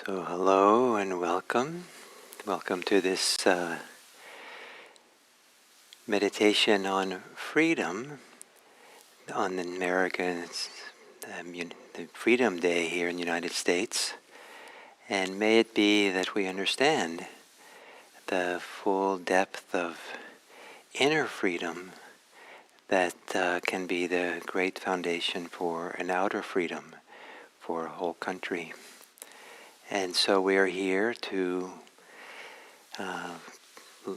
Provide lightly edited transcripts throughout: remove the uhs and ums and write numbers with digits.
So hello and welcome. Welcome to this meditation on freedom on the American the Freedom Day here in the United States. And may it be that we understand the full depth of inner freedom that can be the great foundation for an outer freedom for a whole country. And so we are here to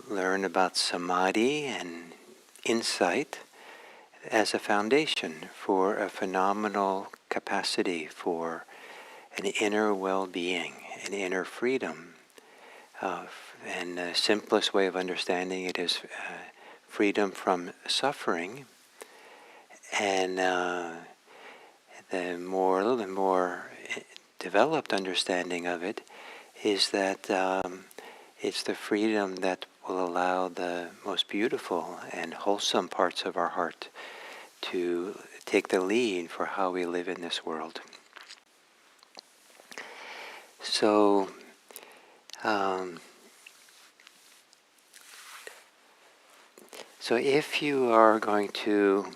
learn about samadhi and insight as a foundation for a phenomenal capacity for an inner well-being, an inner freedom. And the simplest way of understanding it is freedom from suffering. And the more developed understanding of it is that it's the freedom that will allow the most beautiful and wholesome parts of our heart to take the lead for how we live in this world. So, if you are going to,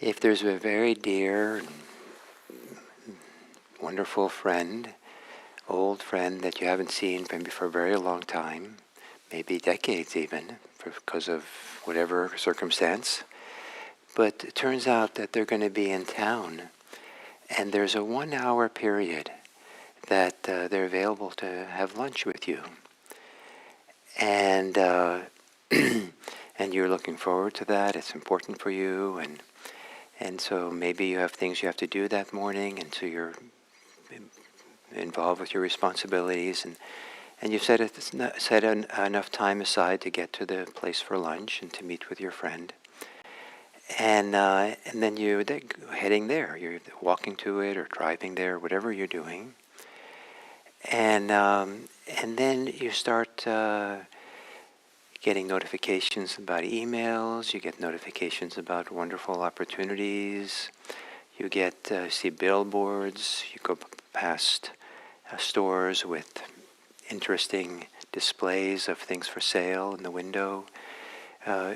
if there's a very dear, wonderful friend, old friend that you haven't seen maybe for a very long time, maybe decades even, because of whatever circumstance, but it turns out that they're going to be in town, and there's a 1 hour period that they're available to have lunch with you. And and you're looking forward to that, it's important for you, and so maybe you have things you have to do that morning, and so you're involved with your responsibilities, and you've set enough time aside to get to the place for lunch and to meet with your friend. And then you're heading there. You're walking to it or driving there, whatever you're doing. And then you start getting notifications about emails. You get notifications about wonderful opportunities. You get see billboards. You go past stores with interesting displays of things for sale in the window.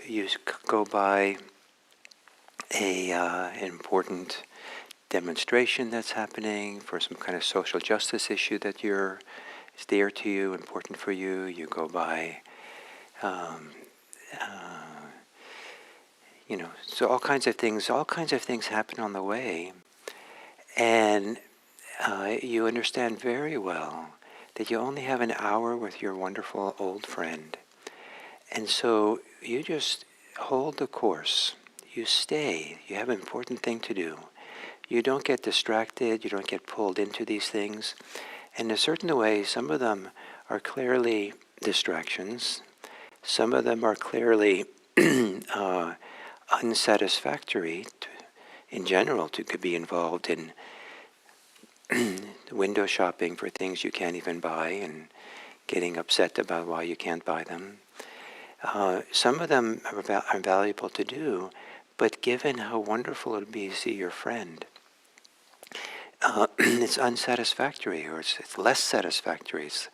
You go by an important demonstration that's happening for some kind of social justice issue that is dear to you, important for you. You go by, so all kinds of things happen on the way, and you understand very well that you only have an hour with your wonderful old friend. And so you just hold the course. You stay. You have an important thing to do. You don't get distracted. You don't get pulled into these things. And in a certain way, some of them are clearly distractions. Some of them are clearly unsatisfactory in general to be involved in window shopping for things you can't even buy and getting upset about why you can't buy them. Some of them are valuable to do, but given how wonderful it would be to see your friend, it's unsatisfactory, or it's less satisfactory. It's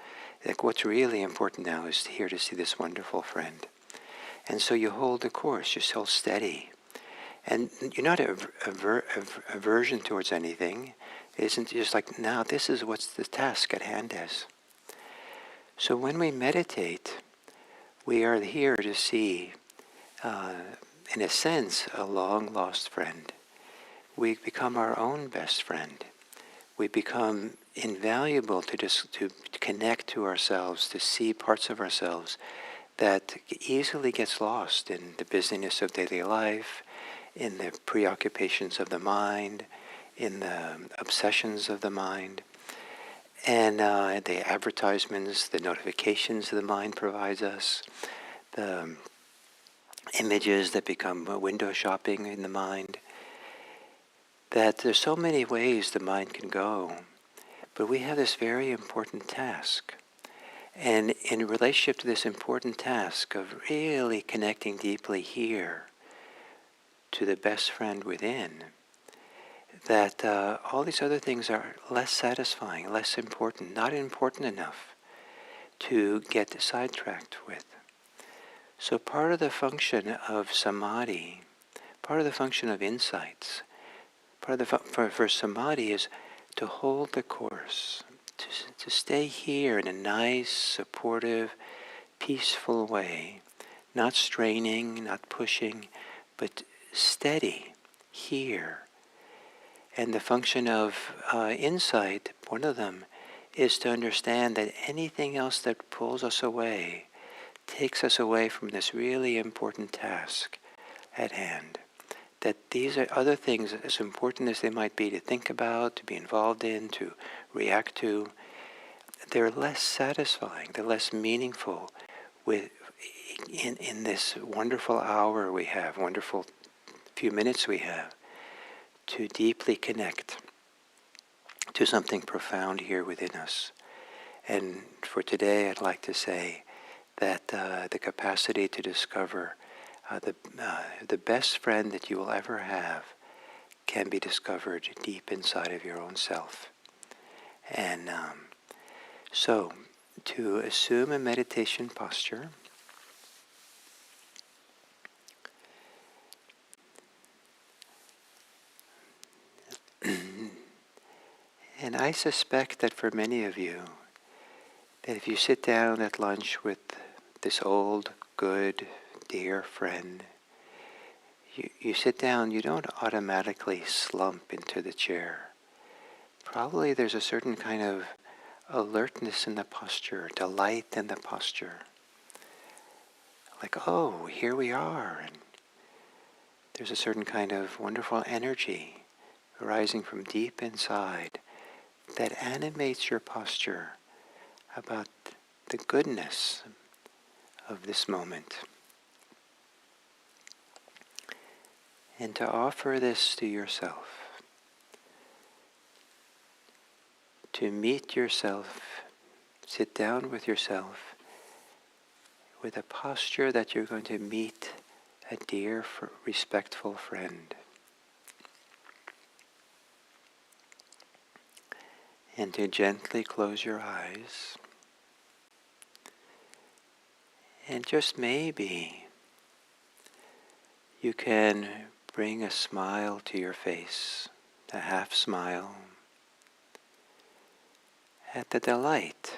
like what's really important now is here to see this wonderful friend. And so you hold the course, you hold steady. And you're not aversion towards anything. It isn't just like, now this is what's the task at hand is. So when we meditate, we are here to see, in a sense, a long-lost friend. We become our own best friend. We become invaluable to connect to ourselves, to see parts of ourselves that easily gets lost in the busyness of daily life, in the preoccupations of the mind, in the obsessions of the mind, and the advertisements, the notifications the mind provides us, the images that become window shopping in the mind, that there's so many ways the mind can go. But we have this very important task. And in relationship to this important task of really connecting deeply here to the best friend within, that all these other things are less satisfying, less important, not important enough to get sidetracked with. So part of the function of samadhi, part of the function of insights, part of the for samadhi is to hold the course, to stay here in a nice, supportive, peaceful way, not straining, not pushing, but steady, here. And the function of insight, one of them, is to understand that anything else that pulls us away, takes us away from this really important task at hand. That these are other things, as important as they might be to think about, to be involved in, to react to, they're less satisfying, they're less meaningful in this wonderful hour we have, wonderful few minutes we have, to deeply connect to something profound here within us. And for today, I'd like to say that the capacity to discover the best friend that you will ever have can be discovered deep inside of your own self. And so, to assume a meditation posture, and I suspect that for many of you, that if you sit down at lunch with this old, good, dear friend, you sit down, you don't automatically slump into the chair. Probably there's a certain kind of alertness in the posture, delight in the posture. Like, oh, here we are. And there's a certain kind of wonderful energy arising from deep inside that animates your posture about the goodness of this moment. And to offer this to yourself, to meet yourself, sit down with yourself with a posture that you're going to meet a dear, respectful friend. And to gently close your eyes. And just maybe you can bring a smile to your face, a half smile, at the delight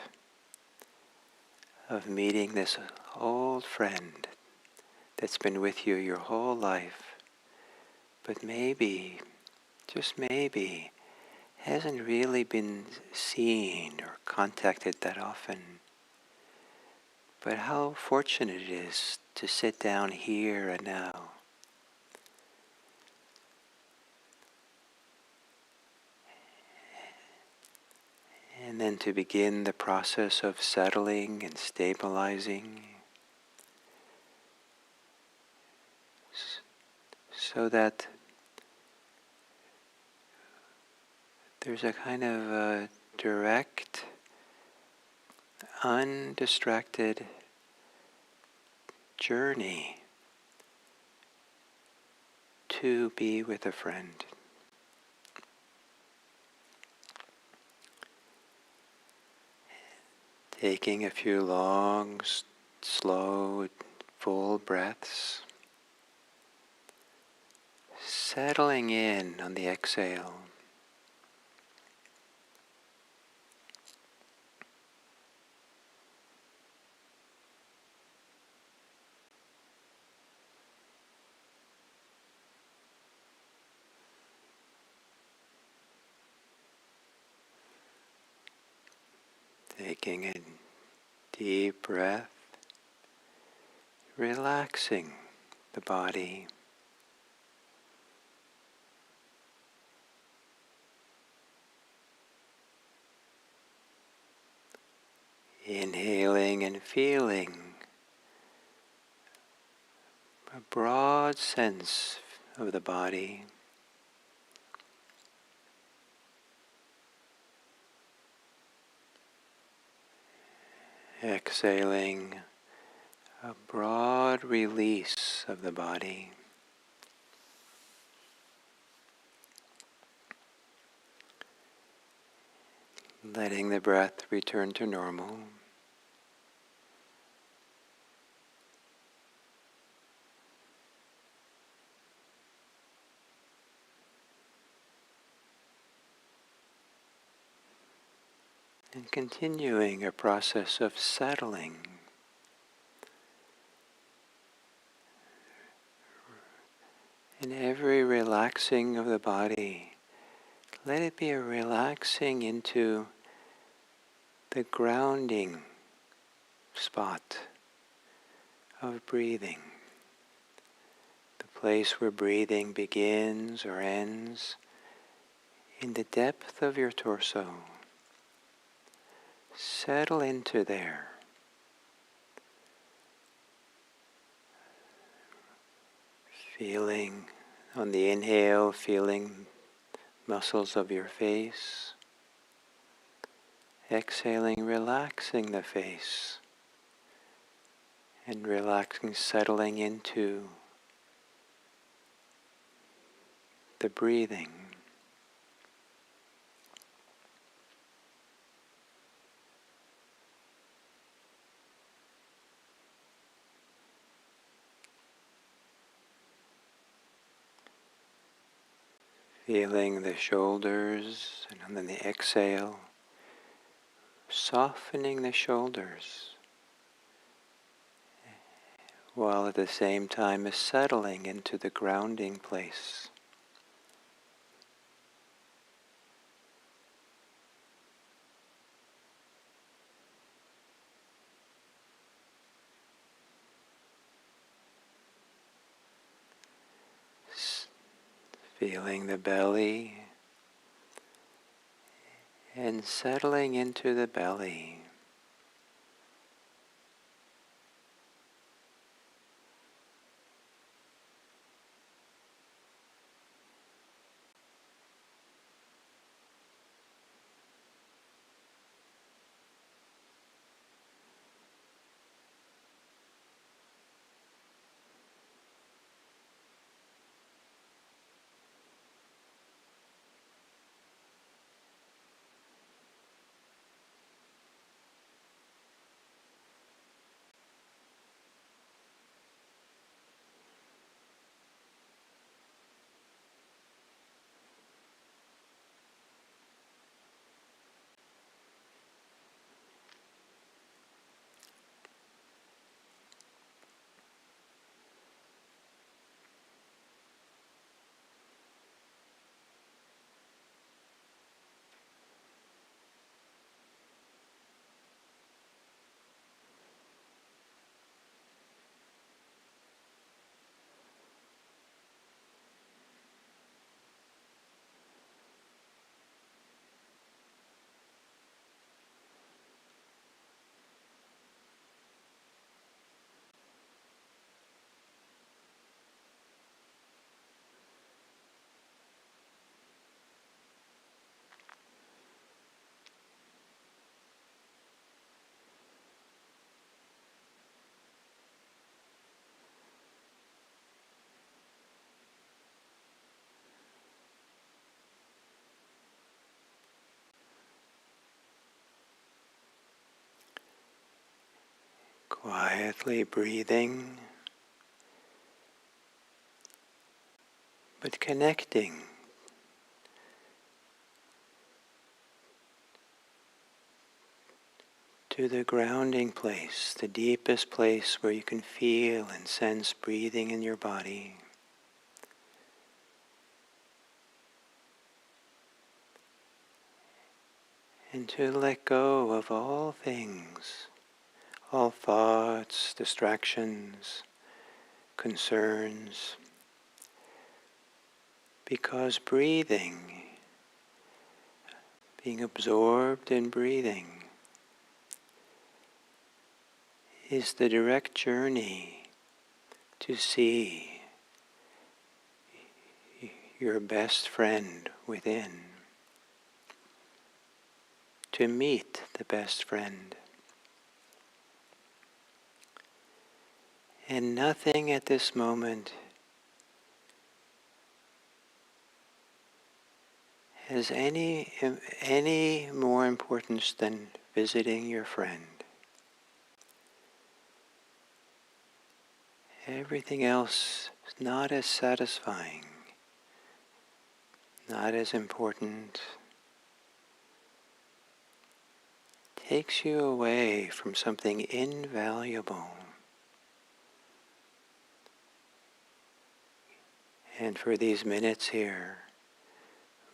of meeting this old friend that's been with you your whole life, but maybe, just maybe, hasn't really been seen or contacted that often. But how fortunate it is to sit down here and now. And then to begin the process of settling and stabilizing, so that there's a kind of a direct, undistracted journey to be with a friend. Taking a few long, slow, full breaths. Settling in on the exhale. Taking a deep breath, relaxing the body. Inhaling and feeling a broad sense of the body. Exhaling a broad release of the body. letting the breath return to normal. And continuing a process of settling. In every relaxing of the body, let it be a relaxing into the grounding spot of breathing. The place where breathing begins or ends in the depth of your torso. Settle into there. Feeling on the inhale, feeling muscles of your face. Exhaling, relaxing the face. And relaxing, settling into the breathing. Feeling the shoulders, and on the exhale, softening the shoulders, while at the same time is settling into the grounding place. Feeling the belly and settling into the belly. Quietly breathing, but connecting to the grounding place, the deepest place where you can feel and sense breathing in your body. And to let go of all things, all thoughts, distractions, concerns, because breathing, being absorbed in breathing, is the direct journey to see your best friend within, to meet the best friend. And nothing at this moment has any more importance than visiting your friend. Everything else is not as satisfying, not as important. Takes you away from something invaluable. And for these minutes here,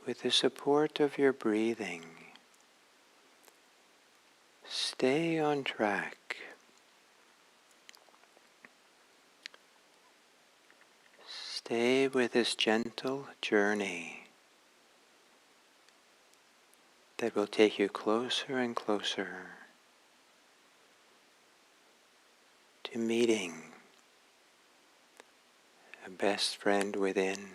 with the support of your breathing, stay on track. Stay with this gentle journey that will take you closer and closer to meeting a best friend within.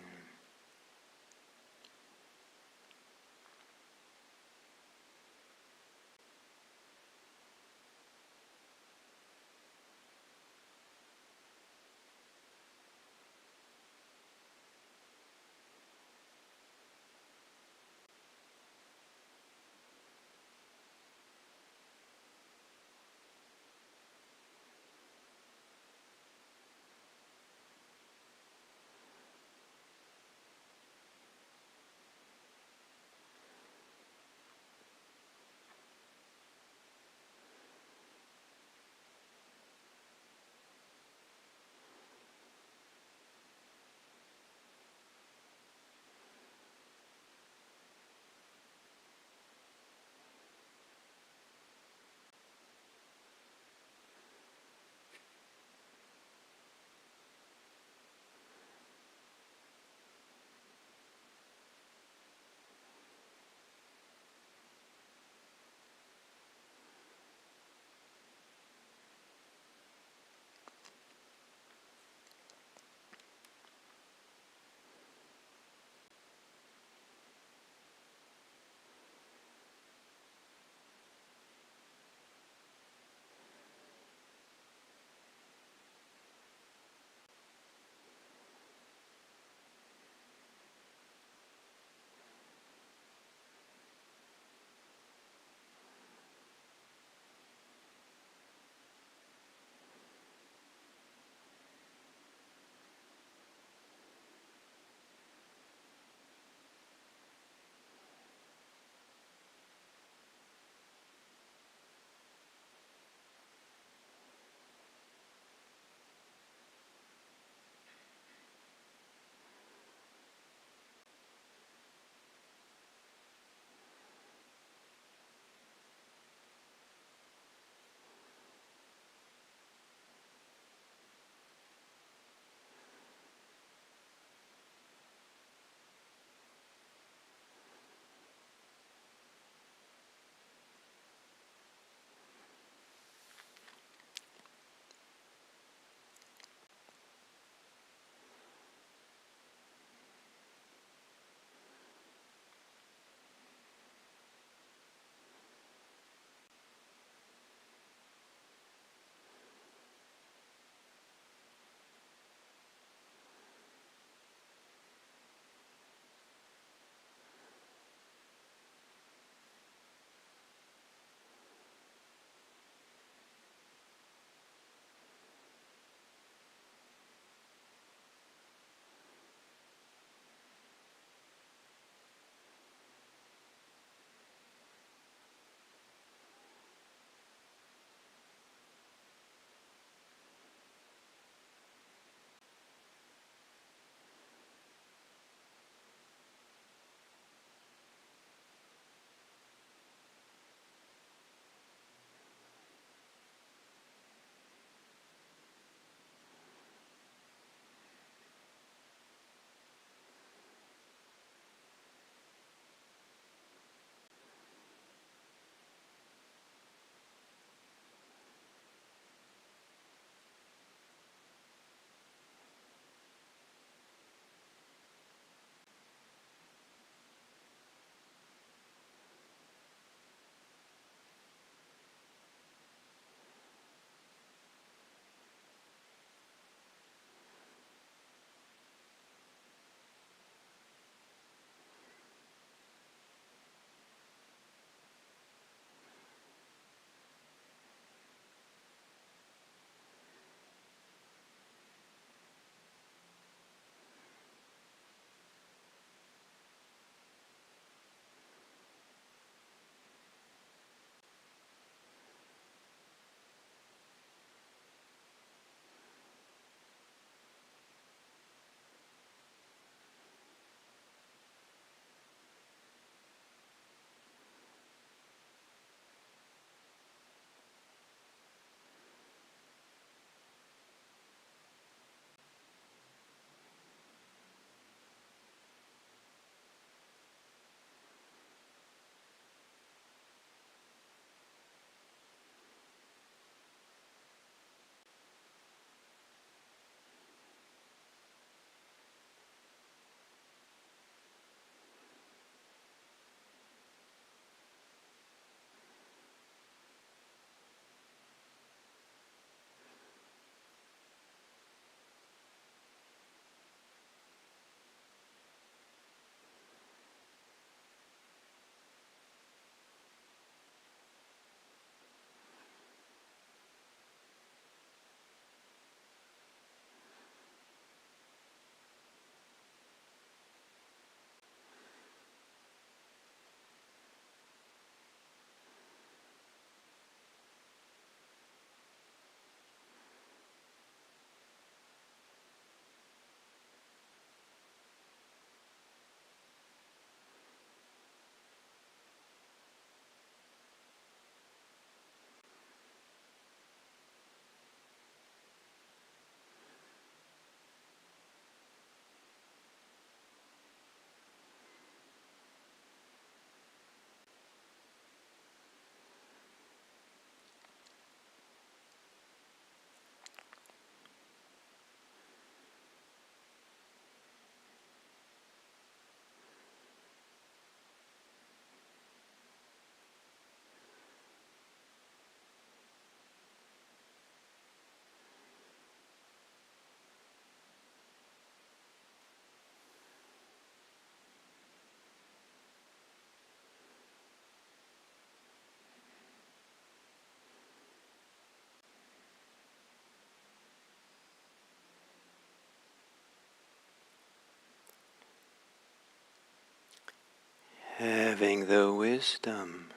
having the wisdom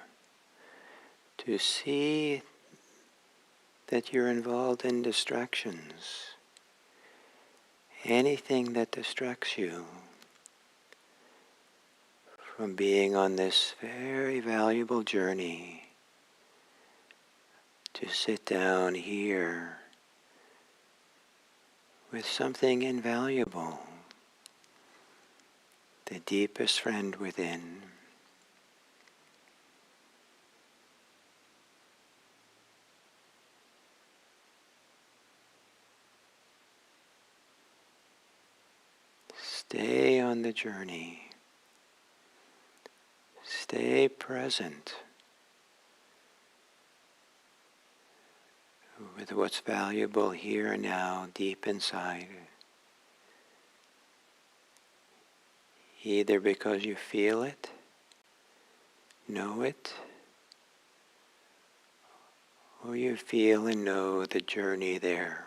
to see that you're involved in distractions. Anything that distracts you from being on this very valuable journey to sit down here with something invaluable, the deepest friend within. Stay on the journey. Stay present with what's valuable here and now, deep inside. Either because you feel it, know it, or you feel and know the journey there.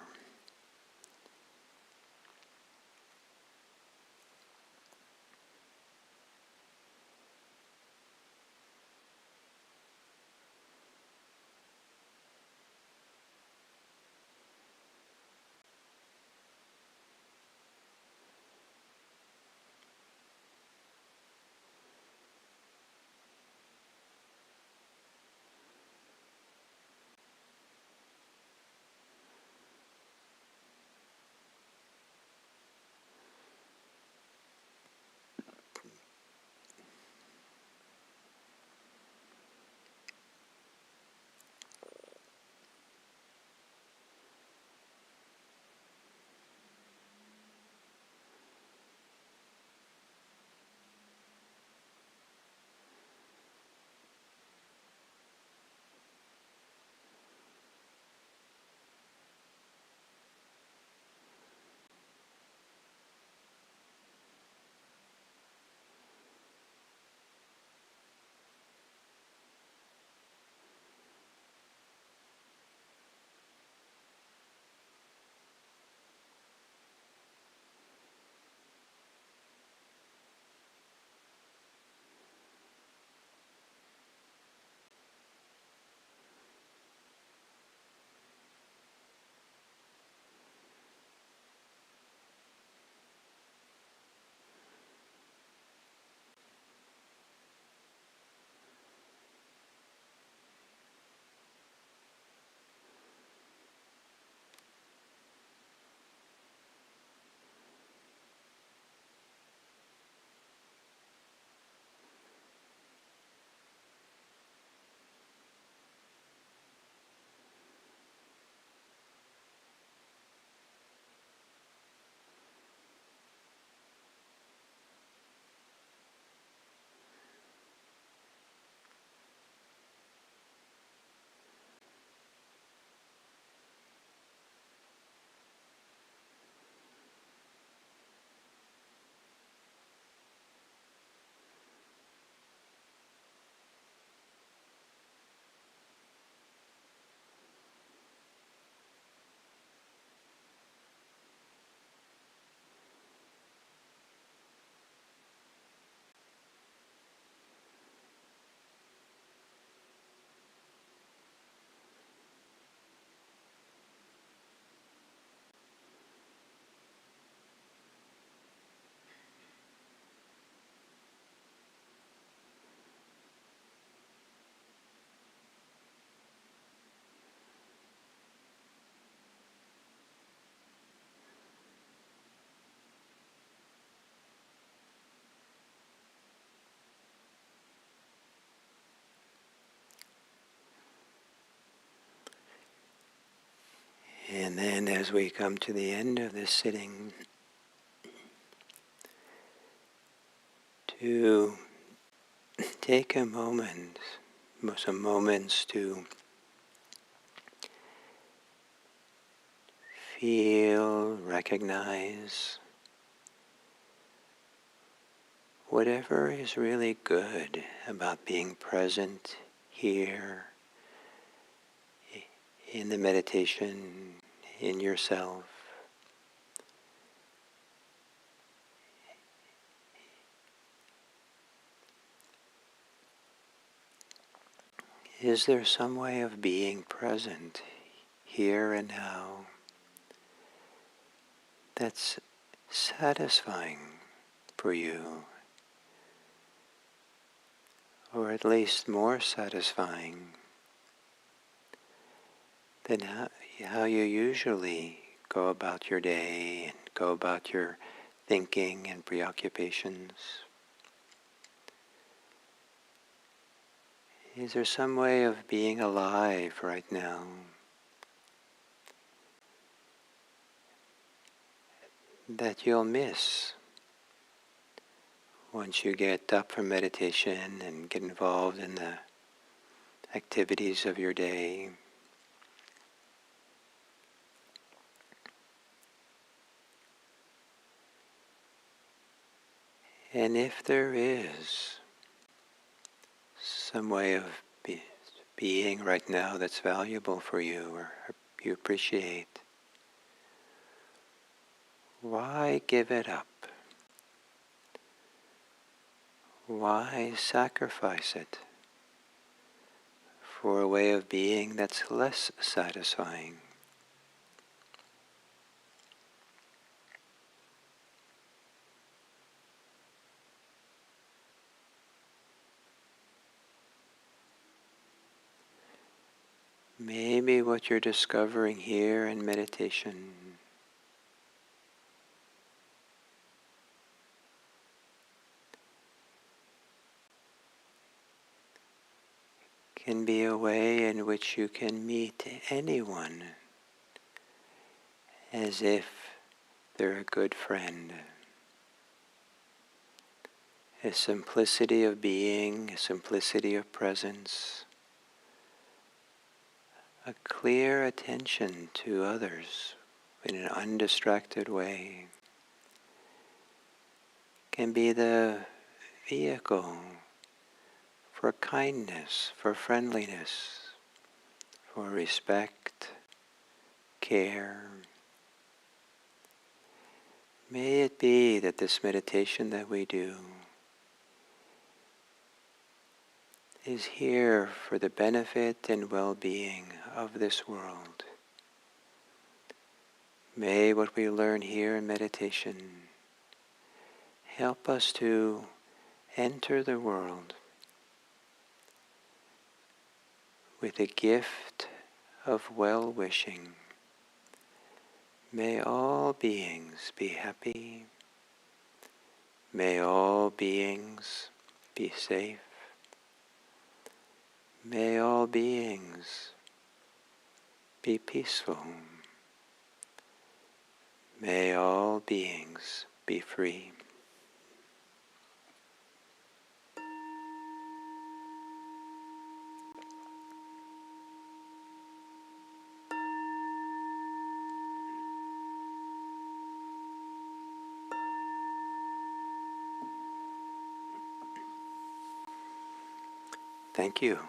And then as we come to the end of this sitting, to take a moment, some moments to feel, recognize whatever is really good about being present here in the meditation, in yourself. Is there some way of being present here and now that's satisfying for you, or at least more satisfying than how you usually go about your day and go about your thinking and preoccupations? Is there some way of being alive right now that you'll miss once you get up from meditation and get involved in the activities of your day? And if there is some way of being right now that's valuable for you or you appreciate, why give it up? Why sacrifice it for a way of being that's less satisfying? Maybe what you're discovering here in meditation can be a way in which you can meet anyone as if they're a good friend. A simplicity of being, a simplicity of presence, a clear attention to others in an undistracted way can be the vehicle for kindness, for friendliness, for respect, care. May it be that this meditation that we do is here for the benefit and well-being of this world. May what we learn here in meditation help us to enter the world with a gift of well-wishing. May all beings be happy. May all beings be safe. May all beings be peaceful. May all beings be free. Thank you.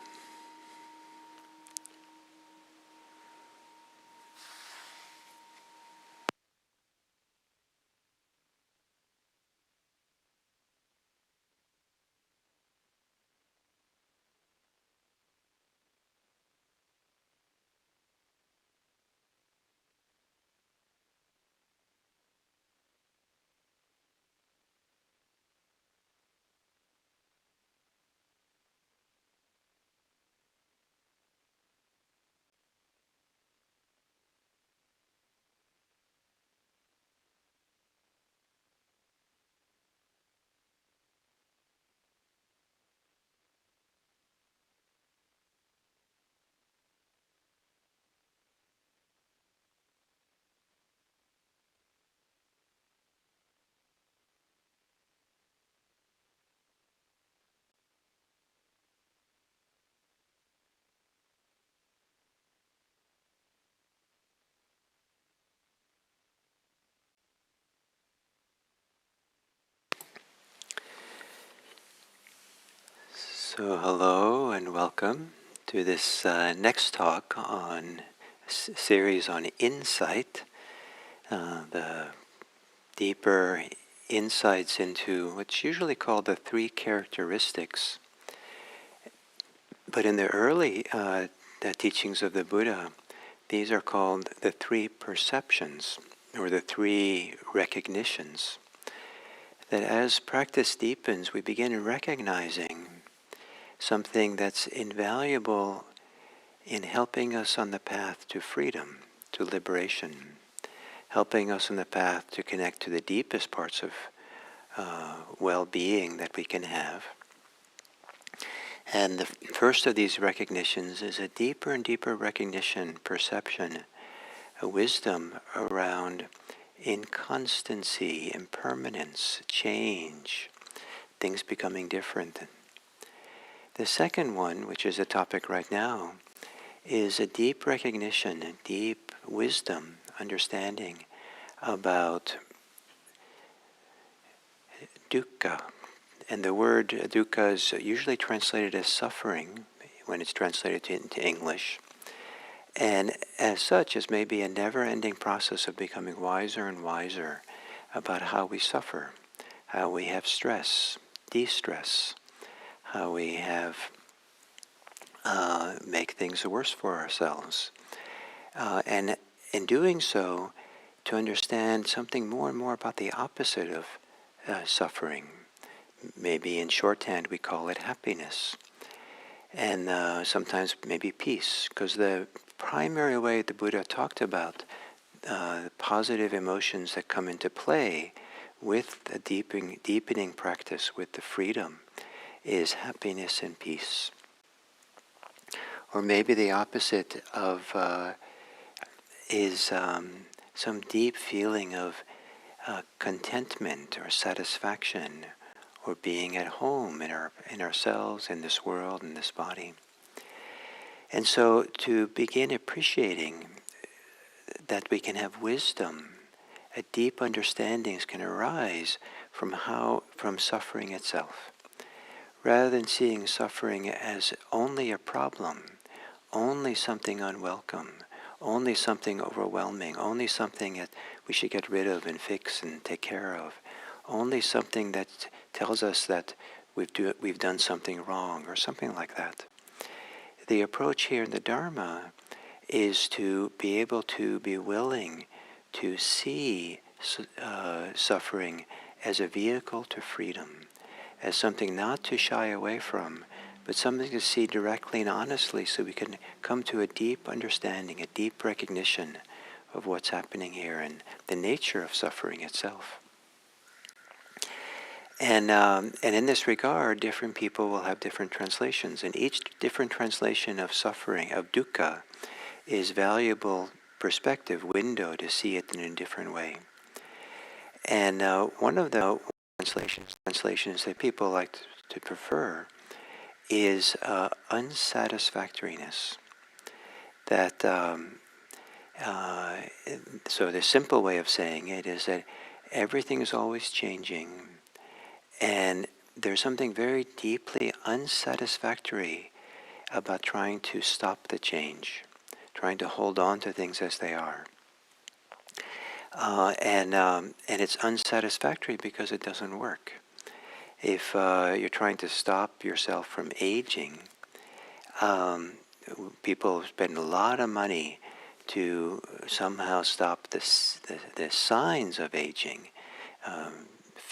So hello and welcome to this next talk on series on insight, the deeper insights into what's usually called the three characteristics But in the early the teachings of the Buddha, these are called the three perceptions, or the three recognitions. That as practice deepens, we begin recognizing something that's invaluable in helping us on the path to freedom, to liberation, helping us on the path to connect to the deepest parts of well-being that we can have. And the first of these recognitions is a deeper and deeper recognition, perception, a wisdom around inconstancy, impermanence, change, things becoming different. The second one, which is a topic right now, is a deep recognition, a deep wisdom, understanding about dukkha. And the word dukkha is usually translated as suffering when it's translated into English. And as such, is maybe a never-ending process of becoming wiser and wiser about how we suffer, how we have stress, de-stress, how we have make things worse for ourselves. And in doing so, to understand something more and more about the opposite of suffering. Maybe in shorthand we call it happiness. And sometimes maybe peace, because the primary way the Buddha talked about positive emotions that come into play with the deepening practice, with the freedom, is happiness and peace. Or maybe the opposite of is some deep feeling of contentment or satisfaction, or being at home in ourselves, in this world, in this body. And so to begin appreciating that we can have wisdom, a deep understandings can arise from suffering itself. Rather than seeing suffering as only a problem, only something unwelcome, only something overwhelming, only something that we should get rid of and fix and take care of, only something that tells us that we've done something wrong or something like that. The approach here in the Dharma is to be able to be willing to see suffering as a vehicle to freedom, as something not to shy away from, but something to see directly and honestly, so we can come to a deep understanding, a deep recognition of what's happening here and the nature of suffering itself. And in this regard, different people will have different translations, and each different translation of suffering, of dukkha, is valuable perspective, window to see it in a different way. And one of the translations that people like to prefer is unsatisfactoriness. That so the simple way of saying it is that everything is always changing, and there's something very deeply unsatisfactory about trying to stop the change, trying to hold on to things as they are. And it's unsatisfactory because it doesn't work. If you're trying to stop yourself from aging, people spend a lot of money to somehow stop the signs of aging.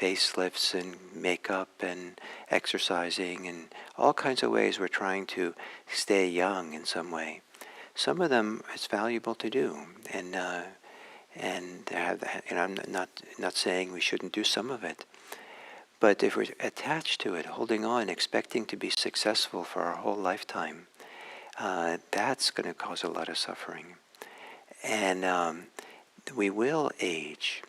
Facelifts and makeup and exercising and all kinds of ways we're trying to stay young in some way. Some of them it's valuable to do, and I'm not saying we shouldn't do some of it, but if we're attached to it, holding on, expecting to be successful for our whole lifetime, that's going to cause a lot of suffering, and we will age.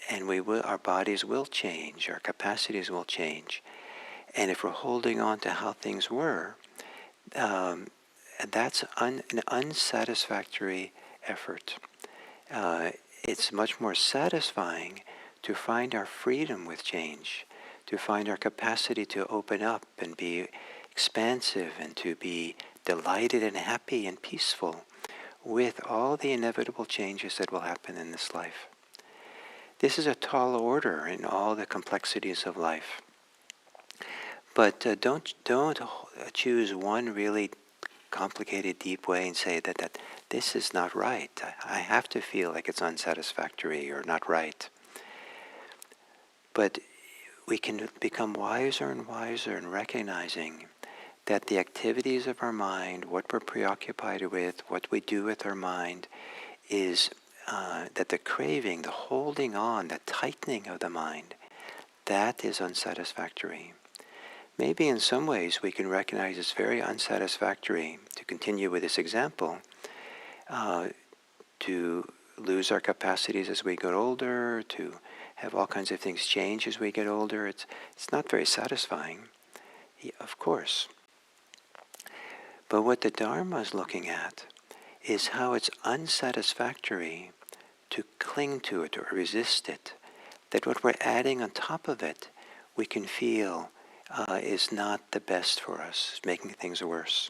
And our bodies will change, our capacities will change. And if we're holding on to how things were, that's an unsatisfactory effort. It's much more satisfying to find our freedom with change, to find our capacity to open up and be expansive and to be delighted and happy and peaceful with all the inevitable changes that will happen in this life. This is a tall order in all the complexities of life. But don't choose one really complicated, deep way and say that this is not right. I have to feel like it's unsatisfactory or not right. But we can become wiser and wiser in recognizing that the activities of our mind, what we're preoccupied with, what we do with our mind, is that the craving, the holding on, the tightening of the mind, that is unsatisfactory. Maybe in some ways we can recognize it's very unsatisfactory, to continue with this example, to lose our capacities as we get older, to have all kinds of things change as we get older. It's not very satisfying, of course. But what the Dharma is looking at is how it's unsatisfactory to cling to it or resist it. That what we're adding on top of it, we can feel is not the best for us, making things worse.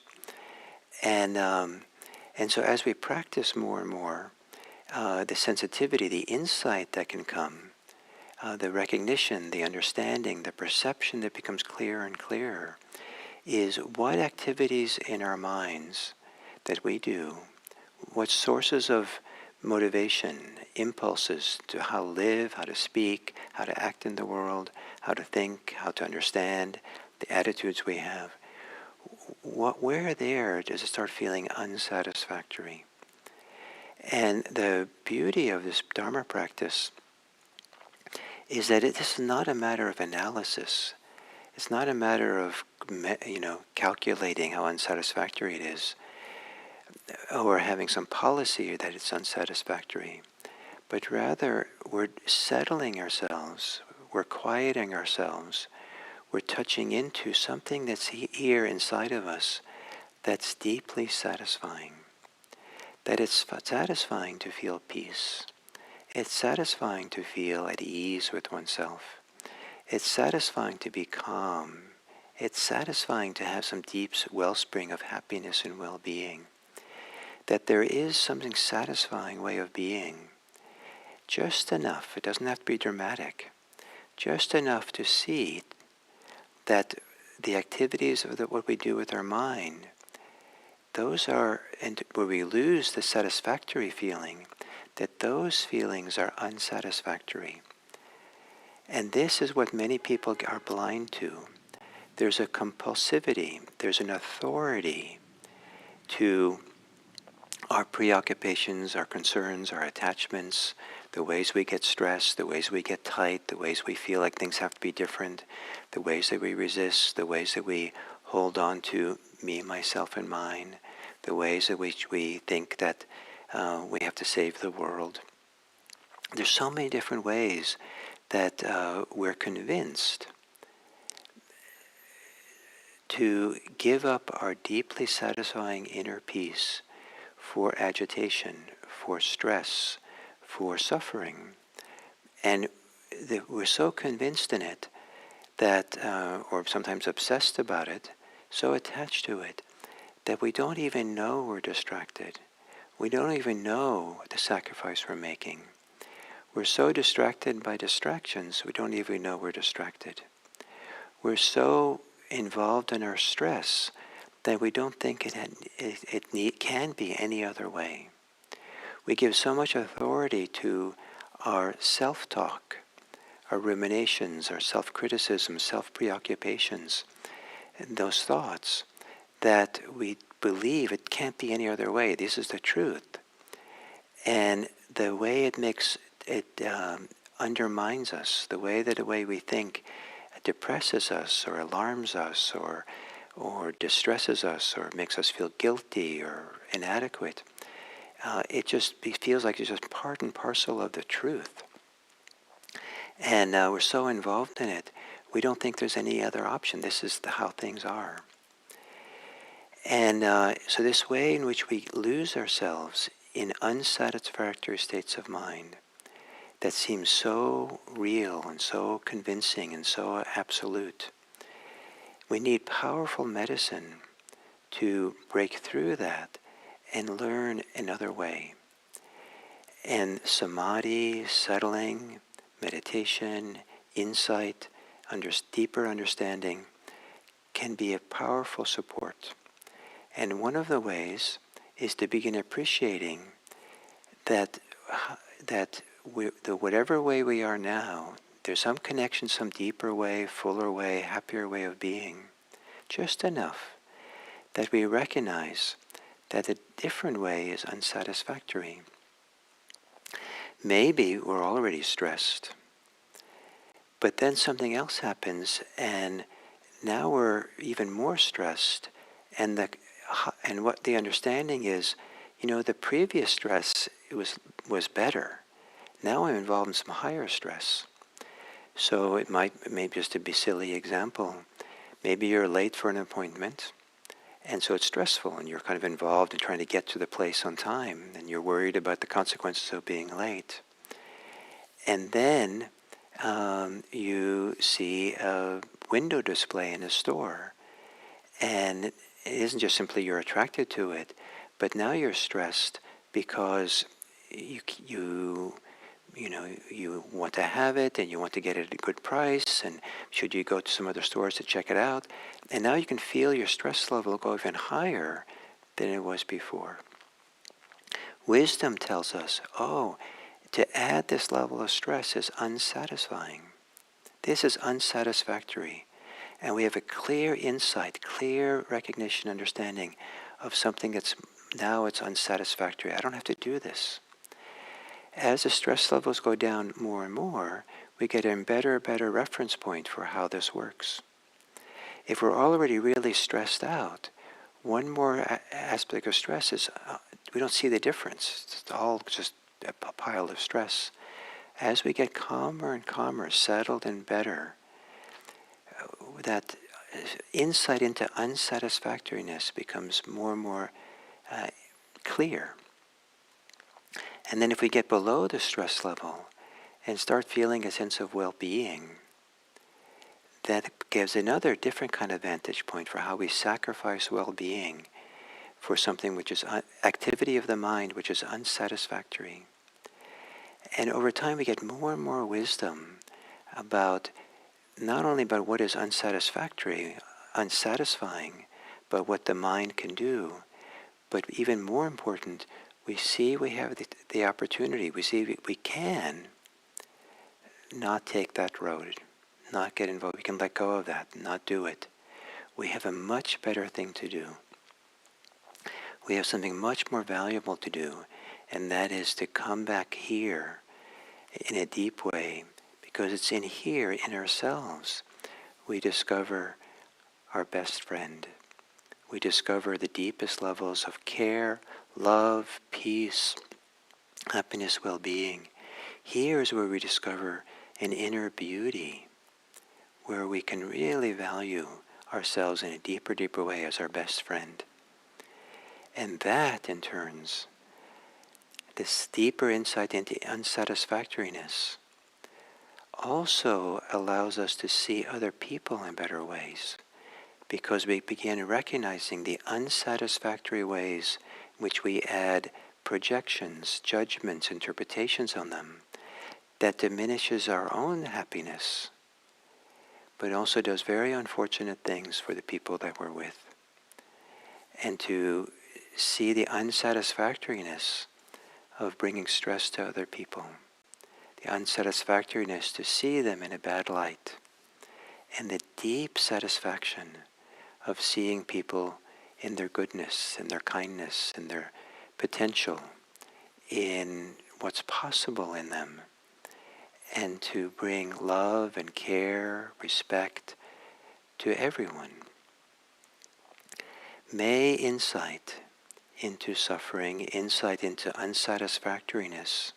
And so as we practice more and more, the sensitivity, the insight that can come, the recognition, the understanding, the perception that becomes clearer and clearer, is what activities in our minds that we do, what sources of motivation, impulses to how to live, how to speak, how to act in the world, how to think, how to understand, the attitudes we have, where there does it start feeling unsatisfactory? And the beauty of this Dharma practice is that this is not a matter of analysis. It's not a matter of calculating how unsatisfactory it is, or having some policy that it's unsatisfactory. But rather, we're settling ourselves, we're quieting ourselves, we're touching into something that's here inside of us that's deeply satisfying. That it's satisfying to feel peace. It's satisfying to feel at ease with oneself. It's satisfying to be calm. It's satisfying to have some deep wellspring of happiness and well-being. That there is something satisfying way of being. Just enough, it doesn't have to be dramatic, just enough to see that the activities of what we do with our mind, those are, and where we lose the satisfactory feeling, that those feelings are unsatisfactory. And this is what many people are blind to. There's a compulsivity, there's an authority to our preoccupations, our concerns, our attachments, the ways we get stressed, the ways we get tight, the ways we feel like things have to be different, the ways that we resist, the ways that we hold on to me, myself, and mine, the ways in which we think that we have to save the world. There's so many different ways that we're convinced to give up our deeply satisfying inner peace for agitation, for stress, for suffering. And we're so convinced in it that, or sometimes obsessed about it, so attached to it, that we don't even know we're distracted. We don't even know the sacrifice we're making. We're so distracted by distractions, we don't even know we're distracted. We're so involved in our stress that we don't think it can be any other way. We give so much authority to our self-talk, our ruminations, our self-criticism, self-preoccupations, and those thoughts, that we believe it can't be any other way. This is the truth. And the way it undermines us, the way we think depresses us or alarms us or distresses us or makes us feel guilty or inadequate. It feels like it's just part and parcel of the truth. And we're so involved in it, we don't think there's any other option. This is how things are. And so this way in which we lose ourselves in unsatisfactory states of mind that seem so real and so convincing and so absolute, we need powerful medicine to break through that and learn another way. And samadhi, settling, meditation, insight, deeper understanding can be a powerful support. And one of the ways is to begin appreciating that whatever way we are now, there's some connection, some deeper way, fuller way, happier way of being, just enough that we recognize that a different way is unsatisfactory. Maybe we're already stressed, but then something else happens and now we're even more stressed, and what the understanding is, the previous stress was better. Now I'm involved in some higher stress. So maybe just to be a silly example, maybe you're late for an appointment, and so it's stressful, and you're kind of involved in trying to get to the place on time, and you're worried about the consequences of being late. And then you see a window display in a store, and it isn't just simply you're attracted to it, but now you're stressed because you want to have it, and you want to get it at a good price, and should you go to some other stores to check it out? And now you can feel your stress level go even higher than it was before. Wisdom tells us, to add this level of stress is unsatisfying. This is unsatisfactory. And we have a clear insight, clear recognition, understanding of something that's now it's unsatisfactory. I don't have to do this. As the stress levels go down more and more, we get a better reference point for how this works. If we're already really stressed out, one more aspect of stress is we don't see the difference. It's all just a pile of stress. As we get calmer and calmer, settled and better, that insight into unsatisfactoriness becomes more and more clear. And then if we get below the stress level and start feeling a sense of well-being, that gives another different kind of vantage point for how we sacrifice well-being for something which is activity of the mind, which is unsatisfactory. And over time we get more and more wisdom about not only about what is unsatisfactory, unsatisfying, but what the mind can do. But even more important, we see we have the opportunity, we see we can not take that road, not get involved. We can let go of that, not do it. We have a much better thing to do. We have something much more valuable to do, and that is to come back here in a deep way, because it's in here, in ourselves, we discover our best friend. We discover the deepest levels of care, love, peace, happiness, well-being. Here is where we discover an inner beauty, where we can really value ourselves in a deeper way as our best friend. And that, in turns, this deeper insight into unsatisfactoriness also allows us to see other people in better ways, because we begin recognizing the unsatisfactory ways in which we add projections, judgments, interpretations on them that diminishes our own happiness, but also does very unfortunate things for the people that we're with. And to see the unsatisfactoriness of bringing stress to other people, the unsatisfactoriness to see them in a bad light, and the deep satisfaction of seeing people in their goodness, in their kindness, in their potential, in what's possible in them, and to bring love and care, respect to everyone. May insight into suffering, insight into unsatisfactoriness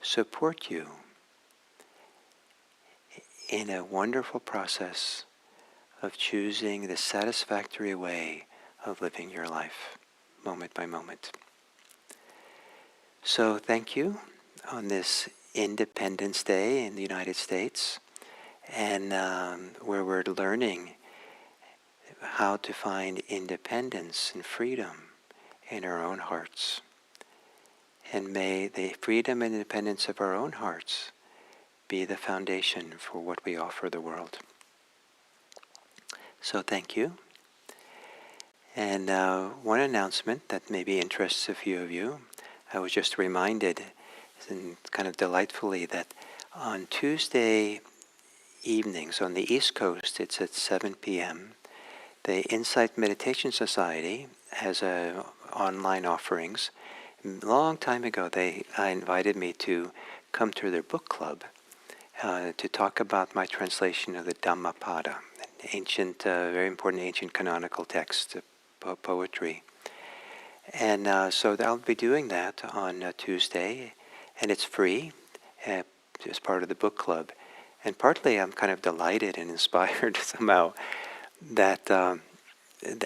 support you in a wonderful process of choosing the satisfactory way of living your life, moment by moment. So thank you on this Independence Day in the United States, and where we're learning how to find independence and freedom in our own hearts. And may the freedom and independence of our own hearts be the foundation for what we offer the world. So thank you. And one announcement that maybe interests a few of you, I was just reminded, and kind of delightfully, that on Tuesday evenings on the East Coast, it's at 7 p.m., the Insight Meditation Society has online offerings. A long time ago, they invited me to come to their book club to talk about my translation of the Dhammapada, an ancient, very important ancient canonical text, poetry. And so I'll be doing that on Tuesday, and it's free as part of the book club. And partly I'm kind of delighted and inspired somehow that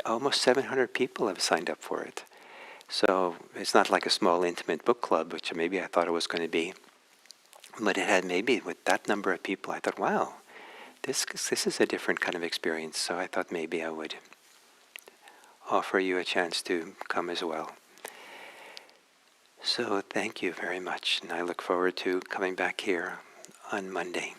almost 700 people have signed up for it. So it's not like a small intimate book club, which maybe I thought it was going to be. But it had maybe, with that number of people, I thought, wow, this is a different kind of experience. So I thought maybe I would offer you a chance to come as well. So thank you very much, and I look forward to coming back here on Monday.